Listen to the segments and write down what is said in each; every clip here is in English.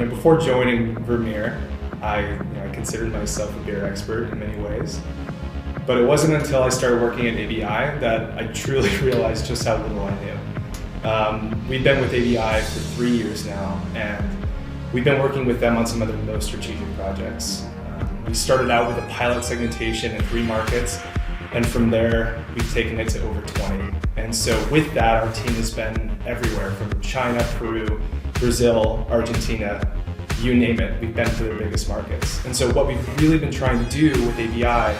Before joining Vermeer, I considered myself a beer expert in many ways. But it wasn't until I started working at ABI that I truly realized just how little I knew. We've been with ABI for 3 years now, and we've been working with them on some of their most strategic projects. We started out with a pilot segmentation in 3 markets, and from there, we've taken it to over 20. And so with that, our team has been everywhere, from China, Peru, Brazil, Argentina, you name it. We've been to their biggest markets. And so what we've really been trying to do with ABI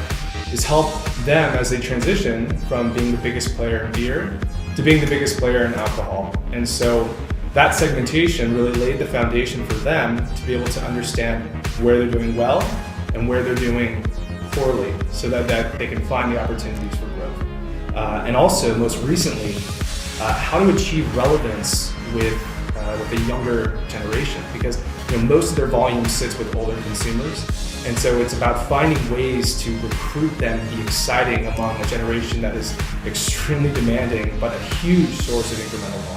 is help them as they transition from being the biggest player in beer to being the biggest player in alcohol. And so that segmentation really laid the foundation for them to be able to understand where they're doing well and where they're doing poorly, so that they can find the opportunities for growth. And also, most recently, how to achieve relevance with a younger generation, because most of their volume sits with older consumers. And so it's about finding ways to recruit them, be exciting among a generation that is extremely demanding, but a huge source of incremental volume.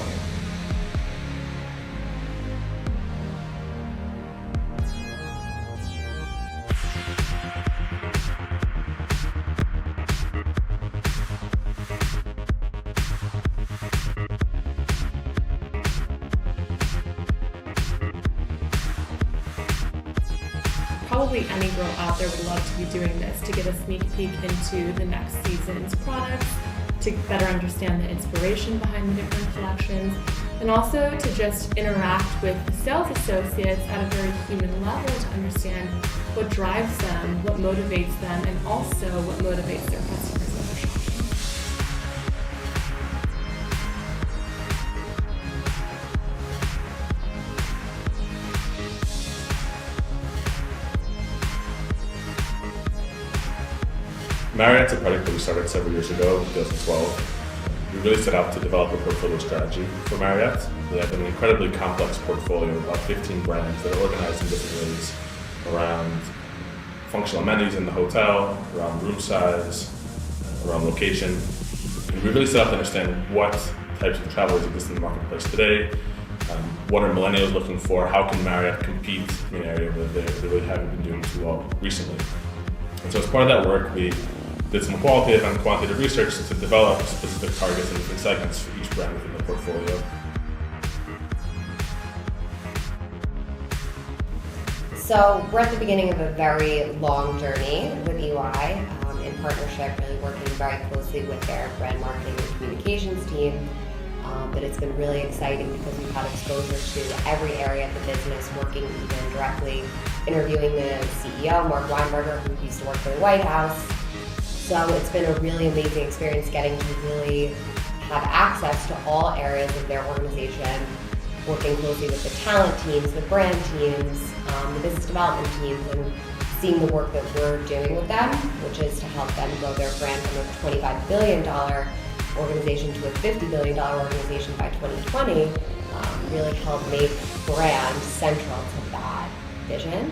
Probably any girl out there would love to be doing this, to get a sneak peek into the next season's products, to better understand the inspiration behind the different collections, and also to just interact with the sales associates at a very human level to understand what drives them, what motivates them, and also what motivates their customers when they're shopping. Marriott's a project that we started several years ago, in 2012. We really set out to develop a portfolio strategy for Marriott. We have an incredibly complex portfolio of about 15 brands that are organized in different ways around functional amenities in the hotel, around room size, around location. And we really set out to understand what types of travelers exist in the marketplace today, what are millennials looking for, how can Marriott compete in an area where they really haven't been doing too well recently. And so as part of that work, we did some qualitative and quantitative research to develop specific targets and different segments for each brand within the portfolio. So we're at the beginning of a very long journey with EY in partnership, really working very closely with their brand marketing and communications team. But it's been really exciting because we've had exposure to every area of the business, working even directly, interviewing the CEO, Mark Weinberger, who used to work for the White House. So it's been a really amazing experience getting to really have access to all areas of their organization, working closely with the talent teams, the brand teams, the business development teams, and seeing the work that we're doing with them, which is to help them grow their brand from a $25 billion organization to a $50 billion organization by 2020, really help make brand central to that vision.